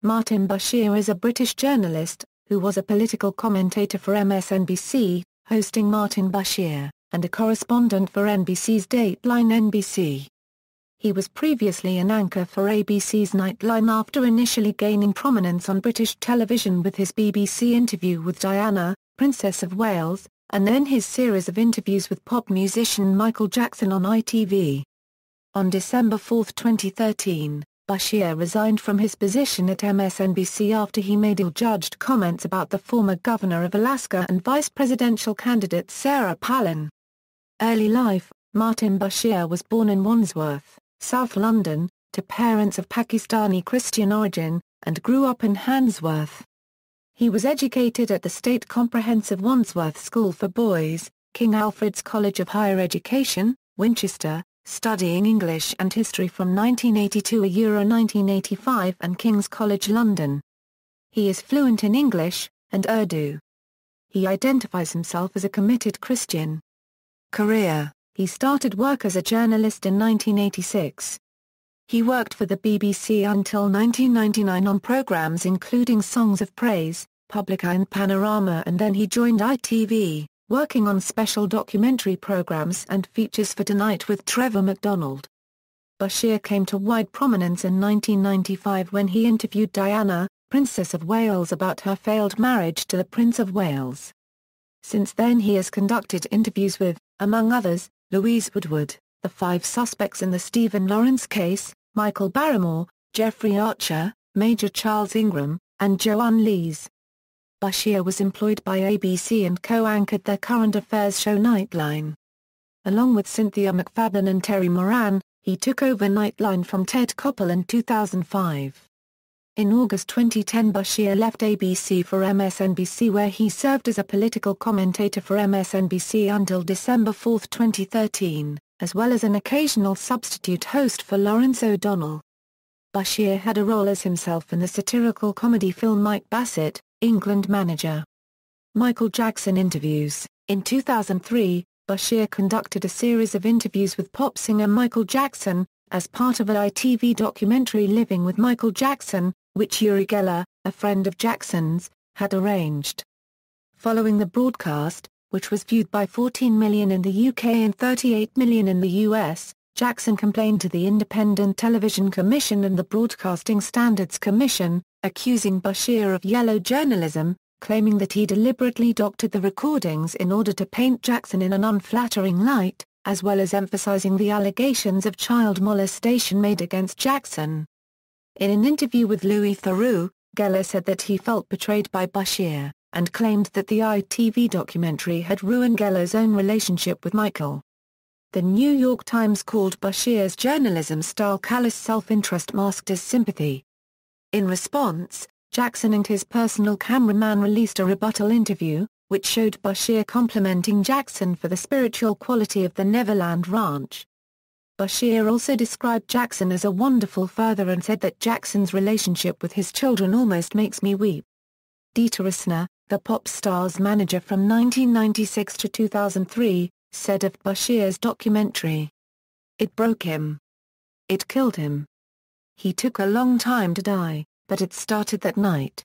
Martin Bashir is a British journalist, who was a political commentator for MSNBC, hosting Martin Bashir, and a correspondent for NBC's Dateline NBC. He was previously an anchor for ABC's Nightline after initially gaining prominence on British television with his BBC interview with Diana, Princess of Wales, and then his series of interviews with pop musician Michael Jackson on ITV. On December 4, 2013, Bashir resigned from his position at MSNBC after he made ill-judged comments about the former governor of Alaska and vice presidential candidate Sarah Palin. Early life: Martin Bashir was born in Wandsworth, South London, to parents of Pakistani Christian origin, and grew up in Handsworth. He was educated at the State Comprehensive Wandsworth School for Boys, King Alfred's College of Higher Education, Winchester, studying English and History from 1980 to a 1985, and King's College London. He is fluent in English and Urdu. He identifies himself as a committed Christian. Career: he started work as a journalist in 1986. He worked for the BBC until 1999 on programmes including Songs of Praise, Publica and Panorama, and then he joined ITV, working on special documentary programmes and features for Tonight with Trevor McDonald. Bashir came to wide prominence in 1995 when he interviewed Diana, Princess of Wales, about her failed marriage to the Prince of Wales. Since then he has conducted interviews with, among others, Louise Woodward, the 5 suspects in the Stephen Lawrence case, Michael Barrymore, Jeffrey Archer, Major Charles Ingram, and Joanne Lees. Bashir was employed by ABC and co-anchored their current affairs show Nightline. Along with Cynthia McFadden and Terry Moran, he took over Nightline from Ted Koppel in 2005. In August 2010 Bashir left ABC for MSNBC, where he served as a political commentator for MSNBC until December 4, 2013, as well as an occasional substitute host for Lawrence O'Donnell. Bashir had a role as himself in the satirical comedy film Mike Bassett, England Manager. Michael Jackson interviews: in 2003, Bashir conducted a series of interviews with pop singer Michael Jackson, as part of an ITV documentary Living with Michael Jackson, which Uri Geller, a friend of Jackson's, had arranged. Following the broadcast, which was viewed by 14 million in the UK and 38 million in the US, Jackson complained to the Independent Television Commission and the Broadcasting Standards Commission, accusing Bashir of yellow journalism, claiming that he deliberately doctored the recordings in order to paint Jackson in an unflattering light, as well as emphasizing the allegations of child molestation made against Jackson. In an interview with Louis Theroux, Geller said that he felt betrayed by Bashir, and claimed that the ITV documentary had ruined Geller's own relationship with Michael. The New York Times called Bashir's journalism style callous self-interest masked as sympathy. In response, Jackson and his personal cameraman released a rebuttal interview, which showed Bashir complimenting Jackson for the spiritual quality of the Neverland Ranch. Bashir also described Jackson as a wonderful father and said that Jackson's relationship with his children almost makes me weep. Dieter Isner, the pop star's manager from 1996 to 2003, said of Bashir's documentary, "It broke him. It killed him. He took a long time to die, but it started that night.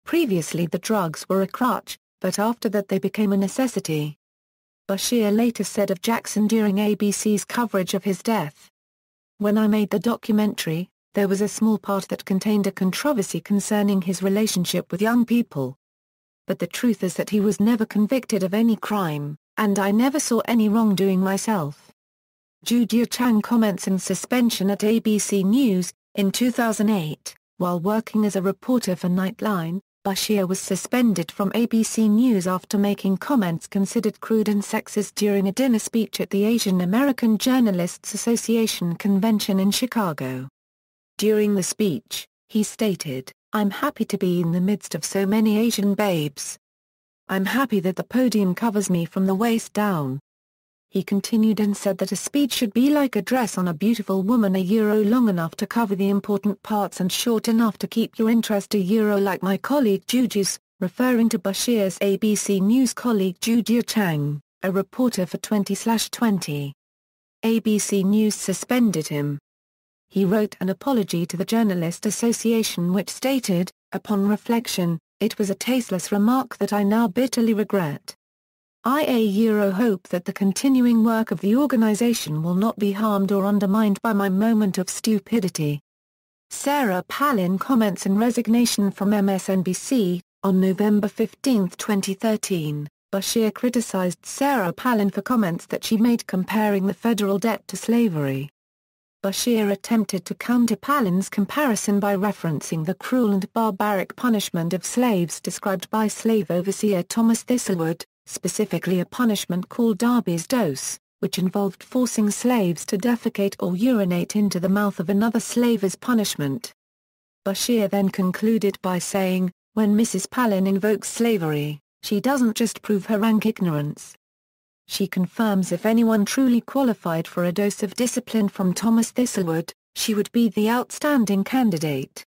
Previously the drugs were a crutch, but after that they became a necessity." Bashir later said of Jackson during ABC's coverage of his death, "When I made the documentary, there was a small part that contained a controversy concerning his relationship with young people. But the truth is that he was never convicted of any crime, and I never saw any wrongdoing myself." Zhu Jiachang comments in suspension at ABC News. In 2008, while working as a reporter for Nightline, Bashir was suspended from ABC News after making comments considered crude and sexist during a dinner speech at the Asian American Journalists Association convention in Chicago. During the speech, he stated, "I'm happy to be in the midst of so many Asian babes. I'm happy that the podium covers me from the waist down." He continued and said that a speech should be like a dress on a beautiful woman, long enough to cover the important parts and short enough to keep your interest, like my colleague Juju's, referring to Bashir's ABC News colleague Zhu Jiachang, a reporter for 20/20. ABC News suspended him. He wrote an apology to the Journalist Association which stated, "Upon reflection, it was a tasteless remark that I now bitterly regret. I hope that the continuing work of the organization will not be harmed or undermined by my moment of stupidity." Sarah Palin comments in resignation from MSNBC. On November 15, 2013, Bashir criticized Sarah Palin for comments that she made comparing the federal debt to slavery. Bashir attempted to counter Palin's comparison by referencing the cruel and barbaric punishment of slaves described by slave overseer Thomas Thistlewood, specifically a punishment called Darby's dose, which involved forcing slaves to defecate or urinate into the mouth of another slave as punishment. Bashir then concluded by saying, "When Mrs. Palin invokes slavery, she doesn't just prove her rank ignorance. She confirms if anyone truly qualified for a dose of discipline from Thomas Thistlewood, she would be the outstanding candidate."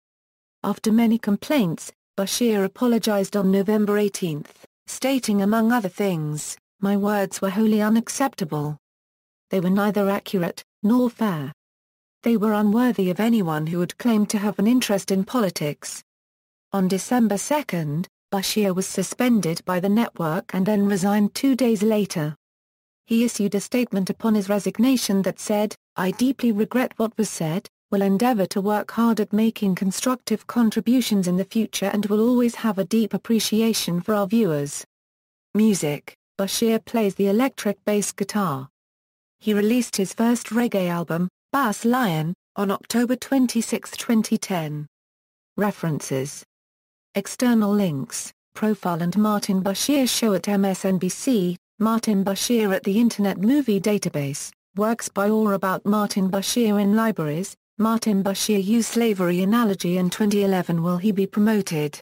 After many complaints, Bashir apologized on November 18, stating among other things, "My words were wholly unacceptable. They were neither accurate, nor fair. They were unworthy of anyone who would claim to have an interest in politics." On December 2, Bashir was suspended by the network and then resigned 2 days later. He issued a statement upon his resignation that said, "I deeply regret what was said, will endeavor to work hard at making constructive contributions in the future and will always have a deep appreciation for our viewers." Music: Bashir plays the electric bass guitar. He released his first reggae album, Bass Lion, on October 26, 2010. References: External links, profile and Martin Bashir show at MSNBC, Martin Bashir at the Internet Movie Database, works by or about Martin Bashir in libraries, Martin Bashir used slavery analogy in 2011. Will he be promoted?